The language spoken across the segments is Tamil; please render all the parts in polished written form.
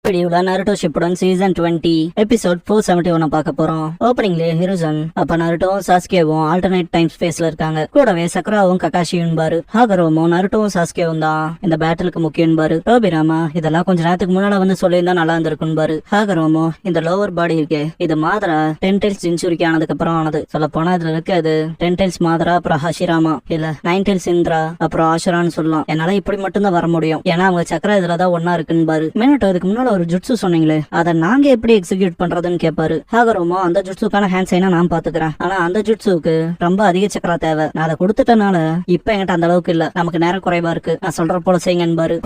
வீடியோல நருட்டோ ஷிப்புடன் சீசன் 20 எபிசோட் 471 பார்க்க போறோம். ஓப்பனிங்ல ஹிருசன் அப்ப நருட்டோவும் சாஸ்கேவும் ஆல்டர்னேட் டைம் ஸ்பேஸ்ல இருக்காங்க. கூடவே சக்ராவும் ககாஷியும் பாரு. ஹாகரோவும் நருட்டோவும் சாஸ்கேவும் தான் இந்த பேட்டிலுக்கு முக்கியம் பாரு. ரோபிராமா இதெல்லாம் கொஞ்ச நேரத்துக்கு முன்னால வந்து சொல்லியிருந்தா நல்லா இருந்திருக்கும் பாரு. ஹாகரோவும் இந்த லோவர் பாடி இருக்கு இது மாதரா 10 டைல்ஸ் செஞ்சுரிக்கு ஆனதுக்கு அப்புறம் ஆனது. சொல்ல போனா இதுல இருக்காது 10 டைல்ஸ் மாதரா அப்புறம் ஹஷிராமா இல்ல 9 டைல்ஸ் இந்திரா அப்புறம் ஆஷரான்னு சொல்லலாம். என்னால இப்படி மட்டும் தான் வர முடியும். ஏன்னா அவங்க சக்கரா இதுலதான் ஒன்னா இருக்குன்னு பாரு. மினட்டோ இதுக்கு முன்னால ஒரு ஜுட்சு சொன்னீங்களே அதை நாங்க எப்படி எக்ஸிக்யூட் பண்றதுன்னு கேட்பாரு. ஹாகரோமோ அந்த ஜுட்சுக்கான ஹேண்ட் சைனா நான் பாத்துக்கிறேன். ஆனா அந்த ஜுட்சுக்கு ரொம்ப அதிக சக்கரா தேவை. நான் அதை கொடுத்துட்டனால இப்ப என்கிட்ட அந்த அளவுக்கு இல்ல. நமக்கு நேரம் குறைவா இருக்கு. நான் சொல்ற போல செய்யுங்கன்னு பாரு.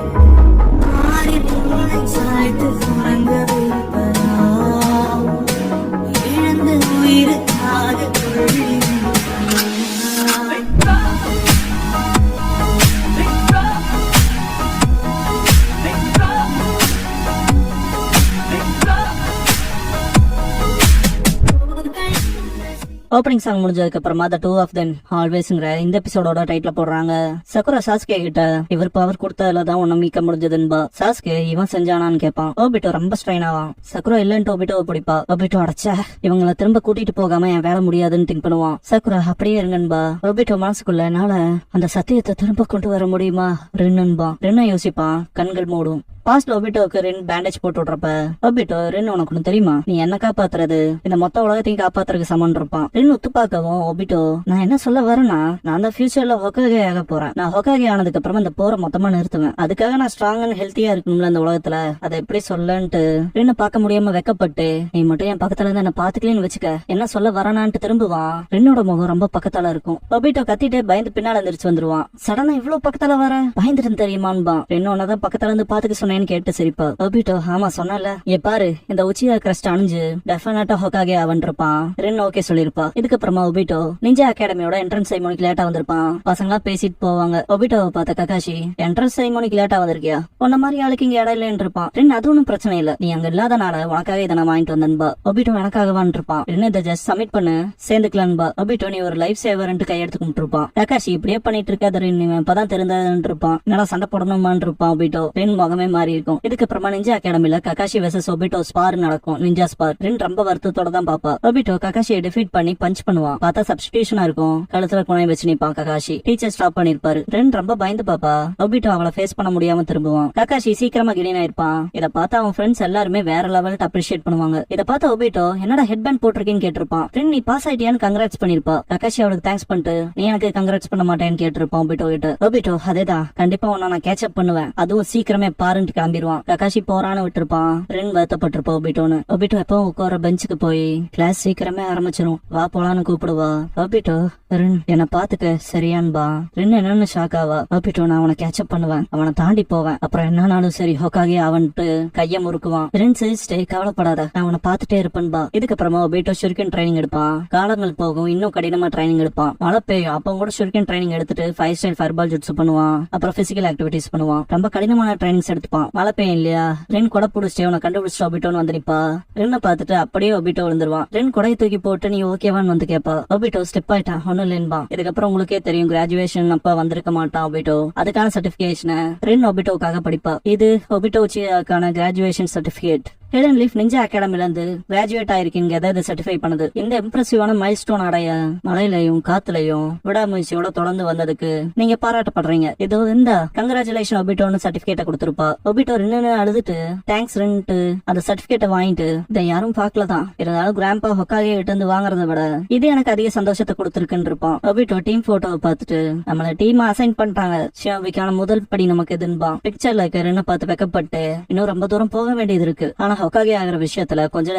ஓப்பனிங் சாங் முடிஞ்சதுக்கு அப்புறமா த டூ ஆஃப் தெம் ஆல்வேஸ்ங்கிற இந்த எபிசோடோட டைட்டில் போடுறாங்க. சக்குரா சாஸ்கே கிட்ட இவர் பவர் கொடுத்ததுலதான் ஒன்னும் மீட்க முடிஞ்சதுன்பா. சாஸ்கே இவன் செஞ்சானான்னு கேட்பான். ஓபிட்டோ ரொம்ப ஸ்ட்ரெயின் ஆவான். சக்குரா இல்லன்ட்டு ஓபிட்டோவை பிடிப்பா. ஓபிட்டோ அடைச்சா இவங்களை திரும்ப கூட்டிட்டு போகாம என் வேலை முடியாதுன்னு திங்க் பண்ணுவான். சக்குரா அப்படியே இருங்கன்பா. ஓபிட்டோ மனசுக்குள்ள என்னால அந்த சத்தியத்தை திரும்ப கொண்டு வர முடியுமா ரென்னுன்பா. ரென்ன யோசிப்பான். கண்கள் மூடும். பாஸ்ட்ல ஒபிட்டோக்கு ரென் பேண்டேஜ் போட்டு விடுறப்ப ஒபிட்டோ ரென் உனக்கு ஒண்ணு தெரியுமா நீ என்ன காப்பாத்துறது இந்த மொத்த உலகத்தையும் காப்பாத்துறதுக்கு சமன் இருப்பான். ரென் ஒத்து பார்க்கவும் ஒபிட்டோ நான் என்ன சொல்ல வரேன்னா நான் தான் ஃபியூச்சர்ல ஹொக்காகே ஆக போறேன். நான் ஹொக்காகே ஆனதுக்கு அப்புறமா இந்த போரை மொத்தமா நிறுத்துவேன். அதுக்காக நான் ஸ்ட்ராங் அண்ட் ஹெல்த்தியா இருக்கணும்ல அந்த உலகத்துல. அதை எப்படி சொல்லன்ட்டு ரென்னு பார்க்க முடியாம வெக்கப்பட்டு நீ மட்டும் என் பக்கத்துல இருந்து என்ன பாத்துக்கலன்னு வச்சுக்க என்ன சொல்ல வரனான்ட்டு திரும்புவான். ரென்னோட முகம் ரொம்ப பக்கத்தால இருக்கும். ஒபிட்டோ கத்திட்டே பயந்து பின்னால எந்திரிச்சு வந்துருவான். சடனா இவ்வளவு பக்கத்தால வர பயந்துட்டு தெரியுமான்பா. ரென்னோனதான் பக்கத்துல இருந்து பாத்துக்க சொன்னேன்னு கேட்டு சிரிப்பா. ஒபிட்டோ ஆமா சொன்னல ஏ பாரு இந்த உச்சியா கிரஸ்ட் அணிஞ்சு டெஃபினட்டா ஹொக்காகே அவன் இருப்பான். ரென் ஓகே சொல்லிருப்பா. இதுக்கப்புறமா ஒபிட்டோ நிஞ்சா அகாடமியோட என்ட்ரன்ஸ் செரிமோனிக்கு லேட்டா வந்திருப்பான். பசங்களா பேசிட்டு போவாங்க. ஒபிட்டோவை பார்த்த ககாஷி என்ட்ரன்ஸ் செரிமோனிக்கு லேட்டா வந்திருக்கியா உன்ன மாதிரி ஆளுக்கு இங்க இடம் இல்லன்னு இருப்பான். ரென் அது ஒன்னும் பிரச்சனை இல்ல நீ அங்க இல்லாதனால உனக்காக இதை நான் வாங்கிட்டு வந்தன்பா. ஒபிட்டோ எனக்காகவான் இருப்பான். ரென்னு இதை ஜஸ்ட் சப்மிட் பண்ணு சேர்ந்துக்கலான்பா. ஒபிட்டோ நீ ஒரு லைஃப் சேவர்ன்ட்டு கையெடுத்து கும்பிட்டுருப்பான். ககாஷி இப்படியே பண்ணிட்டு இருக்காது ரென் இவன் இப்பதான் தெரிந்ததுன்னு இருப்பான். நல்லா சண்டை போடணுமான்னு இருப்பான். ஒபிட்டோ ரென் முகமே மாறி இருக்கும். இதுக்கப்புறமா நிஞ்சா அகாடமில ககாஷி வெர்சஸ் ஒபிட்டோ ஸ்பார் நடக்கும். நிஞ்சா ஸ்பார் ரென் ரொம்ப வருத்தத்தோட தான் பாப்பா. ஒபிட்டோ ககாஷியை டிஃபீட் பண்ணி பஞ்ச் பண்ணுவான். பார்த்தா சப்ஸ்டிடியூஷனா இருக்கும். கழுத்துல குணை வச்சு நிப்பான். ககாஷி டீச்சர் ஸ்டாப் பண்ணிருப்பாரு. ரென் ரொம்ப பயந்து பாப்பா. ஒபிட்டோ அவளை ஃபேஸ் பண்ண முடியாம திரும்புவான். ககாஷி சீக்கிரமா கிளீன் ஆயிருப்பான். இதை பார்த்தா அவன் ஃப்ரெண்ட்ஸ் எல்லாருமே வேற லெவல்ல அப்ரிஷியேட் பண்ணுவாங்க. இதை பார்த்தா ஒபிட்டோ என்னடா ஹெட் பேண்ட் போட்டிருக்கேன்னு கேட்டிருப்பான். ரென் நீ பாஸ் ஆயிட்டியான்னு கங்க்ராட்ஸ் பண்ணிருப்பா. ககாஷி அவளுக்கு தேங்க்ஸ் பண்ணிட்டு நீ எனக்கு கங்க்ராட்ஸ் பண்ண மாட்டேன்னு கேட்டிருப்பான் ஒபிட்டோ கிட்ட. ஒபிட்டோ அதேதான் கண்டிப்பா உன்ன நான் கேட்ச் அப் பண்ணுவேன் அதுவும் சீக்கிரமே பாருன்ட்டு கிளம்பிடுவான். ககாஷி போறான்னு விட்டுருப்பான். ரென் வருத்தப்பட்டிருப்பா ஒபிட்டோன்னு. ஒபிட்டோ எப்போ உட்கார பெஞ்சுக்கு போய் கிளாஸ் சீக்கிரமே ஆரம்பிச்சிடும் வா போலான்னு கூப்பிடுவா. ஒபிட்டோ ரென் என்ன பாத்துக்க சரியான்பா. ரென் என்னன்னு ஷாக் ஆவா. ஒபிட்டோ நான் அவனை கேட்சப் பண்ணுவேன் அவனை தாண்டி போவேன் அப்புறம் என்னன்னாலும் சரி ஹொக்காகே அவன்ட்டு கைய முறுக்குவான். ரென் சிரிச்சிட்டே கவலைப்படாத நான் அவனை பாத்துட்டே இருப்பேன்பா. இதுக்கப்புறமா ஒபிட்டோ ஷுரிக்கன் ட்ரைனிங் எடுப்பான். காலங்கள் போகும் இன்னும் கடினமா ட்ரைனிங் எடுப்பான். மழை பெய்யும் அப்ப கூட ஷுரிக்கன் ட்ரைனிங் எடுத்துட்டு 5 ஸ்டைல் ஃபயர்பால் ஜுட்ஸு பண்ணுவான். அப்புறம் பிசிக்கல் ஆக்டிவிட்டிஸ் பண்ணுவான். ரொம்ப கடினமான ட்ரைனிங்ஸ் எடுத்துப்பான். மழை பெய்யும் இல்லையா ரென் கொடை புடிச்சிட்டு உன கண்டுபிடிச்சிட்டு ஒபிட்டோன்னு வந்து நிப்பா. ரென்ன பாத்துட்டு அப்படியே ஒபிட்டோ விழுந்துருவான். ரென் கொடையை தூக்கி போட்டு நீ ஓகேவான்னு வந்து கேப்பா. ஒபிட்டோ ஸ்டெப் ஆயிட்டான் ஒன்னும் இல்லன்பா. இதுக்கப்புறம் உங்களுக்கே தெரியும் கிராஜுவேஷன் அப்ப வந்திருக்க மாட்டான் ஒபிட்டோ. அதுக்கான சர்டிபிகேஷனை ரென் ஒபிட்டோக்காக படிப்பா. இது ஒபிட்டோ உச்சியாக்கான graduation certificate. Hidden leaf ninja அகாடமில இருந்து கிராஜுவேட் ஆயிருக்கீங்க எதாவது சர்டிஃபை பண்ணுது. இந்த இம்ப்ரெசிவான மைல்ஸ்டோன் அடைய மழையிலையும் காத்துலயும் விடாமுயற்சியோட தொடர்ந்து வந்ததுக்கு நீங்க பாராட்டப்படுறீங்க. இது இந்த கங்க்ராச்சுலேஷன் ஒபிட்டோன்னு சர்டிபிகேட்டை கொடுத்திருப்பா. ஒபிட்டோ ரென்னு அழுதுட்டு தேங்க்ஸ் ரென்ட்டு அந்த சர்டிபிகேட்டை வாங்கிட்டு இதை யாரும் பாக்கலதான் இருந்தாலும் கிராம்பா ஹொக்காகே விட்டு வந்து வாங்குறத விட இது எனக்கு அதிக சந்தோஷத்தை கொடுத்திருக்குன்னு இருப்பான். ஒபிட்டோ டீம் போட்டோவை பார்த்துட்டு நம்மள டீம் அசைன் பண்ணிட்டாங்க ஷியோபிக்கான முதல் படி நமக்கு எதுன்பா. பிக்சர்ல இருக்க ரென்னு பார்த்து வெக்கப்பட்டு இன்னும் ரொம்ப தூரம் போக வேண்டியது இருக்கு. ஆனா ஹொக்காகே ஆகிற விஷயத்துல கொஞ்சம்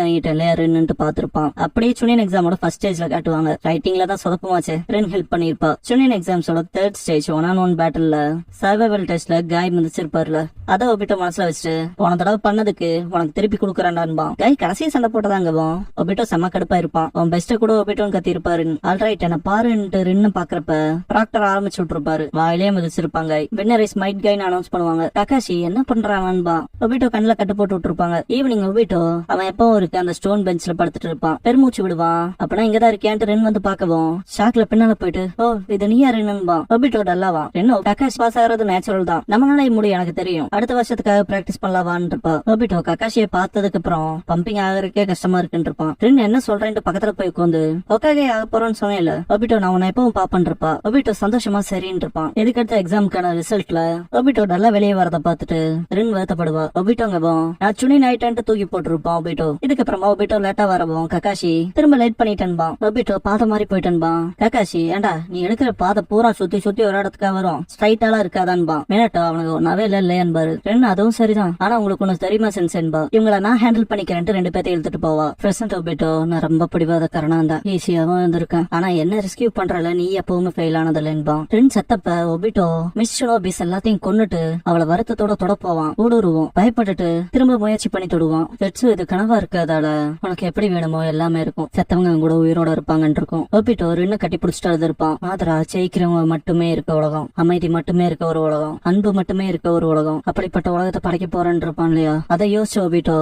ரென்னு பாத்துருப்பான். அப்படியே சுனியன் எக்ஸாமோட ஃபர்ஸ்ட் ஸ்டேஜ்ல காட்டுவாங்க. ரைட்டிங்ல தான் சொதப்பமாச்சு. ரென் ஹெல்ப் பண்ணிருப்பா. சுனியன் எக்ஸாம்ஸோட 3rd ஸ்டேஜ் 1-on-1 பேட்டில்ல சர்வைவல் டெஸ்ட்ல காய் மிதிச்சிருப்பாருல அத ஒபிட்டோ மனசுல வச்சுட்டு போன தடவை பண்ணதுக்கு உனக்கு திருப்பி குடுக்கறான்டான்பா. காய் கடைசியா சண்டை போட்டதாங்கவும் ஒபிட்டோ செம்ம கடுப்பா இருப்பான். அவன் பெஸ்ட கூட ஒபிட்டோன்னு கத்தி இருப்பாரு. ஆல்ரைட் என்ன பாருன்ட்டு ரென்னு பாக்குறப்ப ப்ராக்டர் ஆரம்பிச்சு விட்டுருப்பாரு. வாயிலே மிதிச்சிருப்பாங்க. வின்னர் இஸ் மைட் கைன்னு அனௌன்ஸ் பண்ணுவாங்க. ககாஷி என்ன பண்றான்பா. ஒபிட்டோ கண்ணுல கட்டு போட்டு விட்டுருப்பாங்க. ஈவன் ஈவினிங் ஒபிட்டோ அவன் எப்பவும் இருக்கு அந்த ஸ்டோன் பெஞ்ச்ல படுத்துட்டு இருப்பான். பெருமூச்சு விடுவான். அப்பனா இங்கதான் இருக்கியான்ட்டு ரென் வந்து பாக்கவும் ஷாக்ல பின்னால போயிட்டு ஓ இது நீ யாருன்னுபா. ஒபிட்டோ டல்லாவா ரென்னோ கக்காஷி பாஸ் ஆகிறது நேச்சுரல் தான், நம்மளால முடியும் எனக்கு தெரியும், அடுத்த வருஷத்துக்காக பிராக்டிஸ் பண்ணலாவான்னு இருப்பா. ஒபிட்டோ கக்காஷியை பார்த்ததுக்கு அப்புறம் பம்பிங் ஆகிறதுக்கே கஷ்டமா இருக்குன்னு இருப்பான். ரென் என்ன சொல்றேன்ட்டு பக்கத்துல போய் உட்காந்து ஒக்காகே ஆக போறோன்னு சொன்னேன்ல ஒபிட்டோ நான் உன்னை எப்பவும் பாப்பன் இருப்பா. ஒபிட்டோ சந்தோஷமா சரின்னு இருப்பான். இதுக்கடுத்த எக்ஸாமுக்கான ரிசல்ட்ல ஒபிட்டோ நல்லா வெளியே வரத பார்த்துட்டு ரென் வருத்தப்படுவா. ஒபிட்டோங்கவும் நான் சுனி நைட்டு தூக்கி போட்டுருப்பான் ஒபிட்டோ. இதுக்கப்புறமா ஒபிட்டோ லேட்டா வரவும் கக்காஷி திரும்ப லேட் பண்ணிட்டேன்பா. ஒபிட்டோ பாதை மாதிரி போயிட்டேன்பா. கக்காஷி ஏண்டா நீ எடுக்கிற பாதை பூரா சுத்தி சுத்தி ஒரு இடத்துக்காக வரும், ஸ்ட்ரைட்டாலாம் இருக்காதான்பா. மினட்டோ அவனுக்கு ஒன்னாவே இல்லையான்பாரு. ரென் அதுவும் சரிதான், ஆனா உங்களுக்கு ஒண்ணு தெரியுமா சென்சேன்பா, இவங்கள நான் ஹேண்டில் பண்ணிக்கிறேன்ட்டு 2 பேர்த்தை இழுத்துட்டு போவா. பிரசன்ட் ஒபிட்டோ நான் ரொம்ப பிடிவாதக்காரனா தான், ஈஸியாவும் இருந்திருக்கேன், ஆனா என்ன ரெஸ்கியூ பண்றல நீ எப்பவுமே ஃபெயில் ஆனதில்லைன்பா. ரென் செத்தப்ப ஒபிட்டோ மிஸ் ஷினோபிஸ் எல்லாத்தையும் கொன்னுட்டு அவளை வருத்தத்தோட தொட போவான். ஊடுருவோம் பயப்பட்டுட்டு திரும்ப முயற்சி பண்ணி தொடுவான். ரெட்ஸு இது கனவா இருக்காதால உனக்கு எப்படி வேணுமோ எல்லாமே இருக்கும், செத்தவங்க கூட உயிரோட இருப்பாங்கன்னு இருக்கும். ஒபிட்டோ ரென்னு கட்டி பிடிச்சிட்டு இருப்பான். மாதரா ஜெயிக்கிறவங்க மட்டுமே இருக்க உலகம், அமைதி மட்டுமே இருக்க ஒரு உலகம், அன்பு மட்டுமே இருக்க ஒரு உலகம், அப்படிப்பட்ட உலகத்தை படைக்க போறேன்னு இருப்பான் இல்லையா. அதை யோசிச்ச ஒபிட்டோ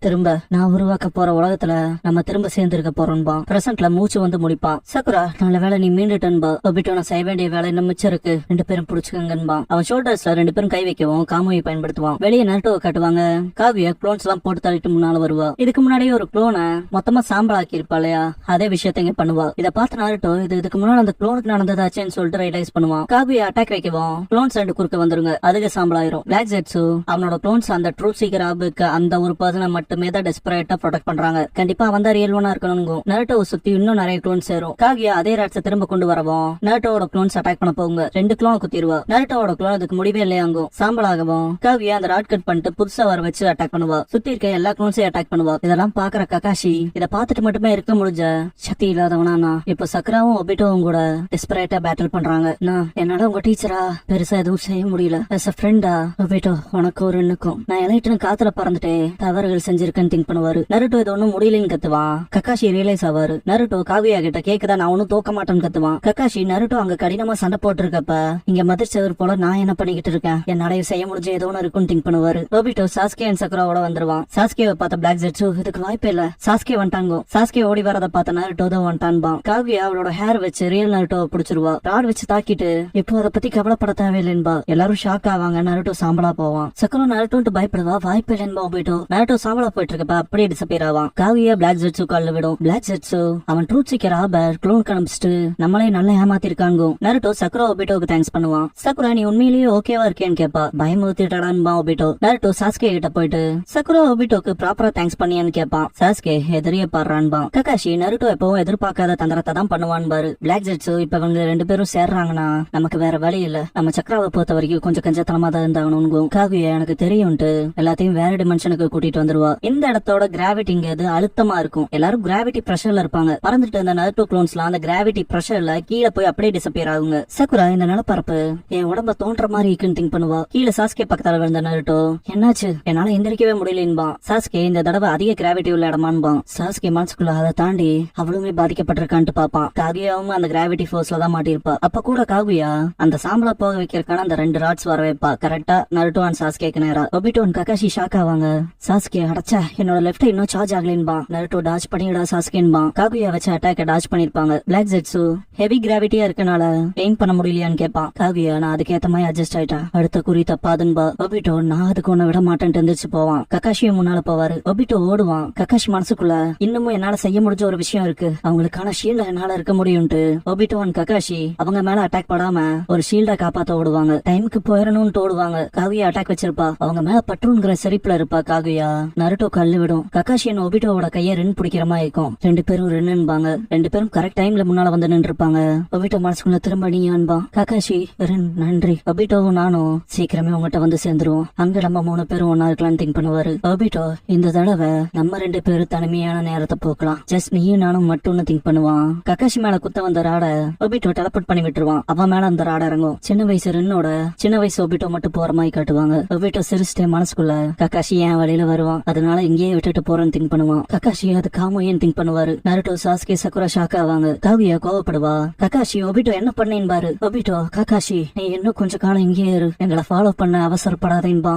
திரும்ப நான் உருவாக்க போற உலகத்துல நம்ம திரும்ப சேர்ந்து இருக்க போறோம்பா. பிரசன்ட்ல மூச்சு வந்து முடிப்பான். சக்குரா நல்ல வேலை நீ மீண்டுட்டன்பா. ஒபிட்டோ நான் செய்ய வேண்டிய வேலை இன்னும் மிச்சம் இருக்கு, 2 பேரும் புடிச்சுக்கங்கன்பா. அவன் ஷோல்டர்ஸ்ல 2 பேரும் கை வைக்கவும் காமோயை பயன்படுத்துவான். வெளியே நருட்டோவை காட்டுவாங்க. காவிய குளோன்ஸ் எல்லாம் போட்டு தள்ளிட்டு முன்னால வருவா. இதுக்கு முன்னாடியே ஒரு குளோனை மொத்தமா சாம்பல் ஆக்கி இருப்பா இல்லையா, அதே விஷயத்த இங்க பண்ணுவா. இத பார்த்து நருட்டோ இதுக்கு முன்னாடி அந்த குளோனுக்கு நடந்ததாச்சேன்னு சொல்லிட்டு ரியலைஸ் பண்ணுவான். காவிய அட்டாக் வைக்கவும் குளோன்ஸ் 2 குறுக்க வந்துருங்க, அதுக்கு சாம்பல் ஆயிரும். பிளாக் ஜெட்ஸு அவனோட குளோன்ஸ் அந்த ட்ரூத் சீக்கர் ஆபுக்கு அந்த ஒரு பர்சனை மட்டுமே தான் டெஸ்பரேட்டா ப்ரொடெக்ட் பண்றாங்க. கண்டிப்பா அவன் தான் ரியல் ஒன்னா இருக்கணும். நருட்டோவை சுத்தி இன்னும் நிறைய குளோன்ஸ் சேரும். காவியா அதே ராட்ஸை திரும்ப கொண்டு வரவும் நருட்டோட குளோன்ஸ் அட்டாக் பண்ண போங்க. 2 குளோனை குத்திடுவா. நருட்டோட குளோன் அதுக்கு முடிவே இல்லையாங்கும். சாம்பல் ஆகவும் காவியா அந்த ராட் கட் பண்ணிட்டு புதுசா வர வச்சு அட்டாக் பண்ணுவா. சுத்தி இருக்க எல்லா குளோன்ஸையும் அட்டாக் பண்ணுவா. இதெல்லாம் பாக்குற கக்காஷி இத பாத்துட்டு மட்டுமே இருக்க முடிஞ்ச சக்தி இல்லாதவனா இப்ப சக்கராவும் ஒபிட்டோவும் கூட டெஸ்பரேட்டா பேட்டில் பண்றாங்க. நான் என்னால உங்க டீச்சரா பெருசா எதுவும் செய்ய முடியல. as a ஃப்ரெண்டா ஒபிட்டோ உனக்கு ஒரு எண்ணுக்கும் நான் எலைட்டுன்னு காத்துல பறந்துட்டே தவறுகள் செஞ்சிருக்கேன்னு திங்க் பண்ணுவாரு. நருட்டோ இது ஒண்ணும் முடியலன்னு கத்துவான். கக்காஷி ரியலைஸ் ஆவாரு. நருட்டோ காவியா கிட்ட கேக்குதா நான் ஒன்னும் தோக்க மாட்டேன்னு கத்துவான். கக்காஷி நருட்டோ அங்க கடினமா சண்டை போட்டு இருக்கப்ப இங்க மதிர் செவர் போல நான் என்ன பண்ணிக்கிட்டு இருக்கேன், என்னால செய்ய முடிஞ்ச ஏதோ ஒன்னு இருக்குன்னு திங்க் பண்ணுவாரு. ஒபிட்டோ சாஸ்கே அண்ட் சக்குராவோட வந்துருவான். சாஸ்கேவை பார்த்த பிளாக் ஜெட்ஸு இதுக்கு வாய்ப்பே இல்ல, சாஸ்கே வந்துட்டாங்க. சாஸ்கே ஓடி வரத பார்த்த நருட்டோ தான் வந்துட்டான்பா. காவியா அவளோட ஹேர் வச்சு ரியல் நருட்டோவை பிடிச்சிருவா. ராட் வச்சு தாக்கிட்டு இப்போ அதை பத்தி கவலைப்பட தேவையில்லைன்பா. எல்லாரும் ஷாக் ஆவாங்க. நருட்டோ சாம்பலா போவான். சக்குரா நருட்டோன்ட்டு பயப்படுவா. வாய்ப்பு இல்லைன்பா. ஒபிட்டோ நருட்டோ சாம்பலா போயிட்டு இருக்கப்ப அப்படியே டிசப்பியர் ஆவான். காவியா பிளாக் ஜெட்ஸு கால்ல விடும். பிளாக் ஜெட்ஸு அவன் ட்ரூத் சீக்கர் ஆபர் க்ளோன் கணம்பிச்சுட்டு நம்மளே நல்லா ஏமாத்திருக்காங்க. நருட்டோ சக்குரா ஒபிட்டோக்கு தேங்க்ஸ் பண்ணுவான். சக்குரா நீ உண்மையிலேயே ஓகேவா இருக்கேன்னு கேப்பா. பயமுறுத்திட்டாடான்பா ஒபிட்டோ. நருட்டோ சாஸ்கே கிட்ட போயிட்டு சக்குரா ஒபிட்டோக்கு ப்ராப்பரா தேங்க்ஸ் பண்ணியான்னு கேப்பான். சாஸ்கே எதிரிய பாடுறான்பா. கக்காஷி நருட்டோ எப்பவும் எதிர்பார்க்காத தந்திரத்தை தான் பண்ணுவான் பாரு. பிளாக் ஜெட்ஸு இப்ப இவங்க 2 பேரும் சேர்றாங்கன்னா நமக்கு வேற வழி இல்ல, நம்ம சக்கராவை பொறுத்த வரைக்கும் கொஞ்சம் கஞ்சத்தனமா தான் இருந்தாகணும். காவியா எனக்கு தெரியும்ட்டு எல்லாத்தையும் வேற டிமென்ஷனுக்கு கூட்டிட்டு வந்துருவா. இந்த இடத்தோட கிராவிட்டிங்கிறது அழுத்தமா இருக்கும். எல்லாரும் கிராவிட்டி பிரஷர்ல இருப்பாங்க. பறந்துட்டு இருந்த நருட்டோ குளோன்ஸ்லாம் அந்த கிராவிட்டி பிரஷர்ல கீழே போய் அப்படியே டிசப்பியர் ஆகுங்க. சக்குரா இந்த நிலப்பரப்பு என் உடம்ப தோன்ற மாதிரி இருக்குன்னு திங்க் பண்ணுவா. கீழே சாஸ்கே பக்கத்தால விழுந்த நருட்டோ என்னாச்சு என்னால எந்திரிக்கவே முடியலன்பா. சாஸ்கே இந்த தடவை அதிக கிராவிட்டி உள்ள இடமான்பா. சாஸ்கே மனசுக்குள்ள அதை தாண்டி அவளுமே பாதிக்கப்பட்டிருக்கான்ட்டு பாப்பான். காவியாவும் அந்த கிராவிட்டி ஃபோர்ஸ்ல தான் மாட்டிருப்பா. அப்ப கூட காவியா அந்த சாம்பலா போக வைக்கிறதுக்கான அந்த 2 ராட்ஸ் வர வைப்பா. கரெக்டா நருட்டோ அண்ட் சாஸ்கேக்கு நேரா. ஒபிட்டோ அண்ட் கக்காஷி ஷாக் ஆவாங்க. சாஸ்கே அடச்சா என்னோட லெஃப்ட் இன்னும் சார்ஜ் ஆகலேன்பா. நருட்டோ டாஜ் பண்ணிடா சாஸ்கேன்பா. காவியா வச்ச அட்டாக்க டாஜ் பண்ணிருப்பாங்க. பிளாக் ஜெட்ஸு ஹெவி கிராவிட்டியா இருக்கனால எய்ம் பண்ண முடியலையான்னு கேட்பான். காவியா நான் அதுக்கேத்த மாதிரி அட்ஜஸ்ட் ஆயிட்டேன், அடுத்த குறி தப்பாதுன்பா. ஒபிட்டோ நான் அதுக்கு ஒன்ன விட மாட்டேன்ட்டு எந்திரிச்சு போவான். கக்காஷியும் முன்னால போவாரு. ஒபிட்டோ ஓடுவான். கக்காஷி மனசுக்குள்ள இன்னமும் என்னால செய்ய முடிஞ்ச ஒரு விஷயம் இருக்கு, அவங்களுக்கான ஷீல்ட என்னால இருக்க முடியும்ட்டு ஒபிட்டோ அண்ட் கக்காஷி அவங்க மேல அட்டாக் படாம ஒரு ஷீல்ட காப்பாத்த ஓடுவாங்க. டைமுக்கு போயிடணும்னு ஓடுவாங்க. காவியா அட்டாக் வச்சிருப்பா. அவங்க மேல பற்றுங்கிற செரிப்புல இருப்பா காவியா. நருட்டோ கல்லு விடும். கக்காஷி அண்ட் ஒபிட்டோவோட கைய ரென் பிடிக்கிற மாதிரி இருக்கும். 2 பேரும் ரென்னுபாங்க. 2 பேரும் கரெக்ட் டைம்ல முன்னால வந்து நின்று இருப்பாங்க. ஒபிட்டோ மனசுக்குள்ள திரும்ப நீயான்பா. கக்காஷி ரென் நன்றி. ஒபிட்டோவும் நானும் சீக்கிரமே உங்ககிட்ட வந்து சேர்ந்துருவோம், அங்க நம்ம 3 பேரும் ஒன்னா இருக்கலாம்னு திங்க் பண்ணுவாரு. ஒபிட்டோ இந்த தடவை நம்ம 2 பேரும் தனிமையான நேரத்தை போக்கலாம், ஜஸ்ட் நீயும் நானும் மட்டும்னு திங்க் பண்ணுவான். கக்காஷி மேல குத்த வந்த ராட ஒபிட்டோ டெலபோர்ட் பண்ணி விட்டுருவான். அவன் மேல அந்த ராட இறங்கும். சின்ன வயசு ரென்னோட சின்ன வயசு ஒபிட்டோ மட்டும் போற மாதிரி காட்டுவாங்க. ஒபிட்டோ சிரிச்சிட்டே மனசுக்குள்ள கக்காஷி ஏன் வழியில வருவான், அதனால இங்கேயே விட்டுட்டு போறேன்னு திங்க் பண்ணுவான். கக்காஷி அது காமோயேன்னு திங்க் பண்ணுவாரு. நருட்டோ சாஸ்கே சக்குரா ஷாக் ஆவாங்க. காவியா கோவப்படுவா. கக்காஷி ஒபிட்டோ என்ன பண்ணேன் பாரு. ஒபிட்டோ கக்காஷி நீ இன்னும் கொஞ்சம் காலம் இங்கேயே இரு, எங்களை ஃபாலோ பண்ண அவசரப்படாதேன்பா.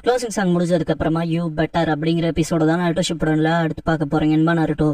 க்ளோசிங் சாங் முடிஞ்சதுக்கு அப்புறமா யூ பெட்டர் அப்படிங்கிற எபிசோட தான் நாருட்டோ ஷிப்புடன்ல அடுத்து பார்க்க போறீங்க நருட்டோ.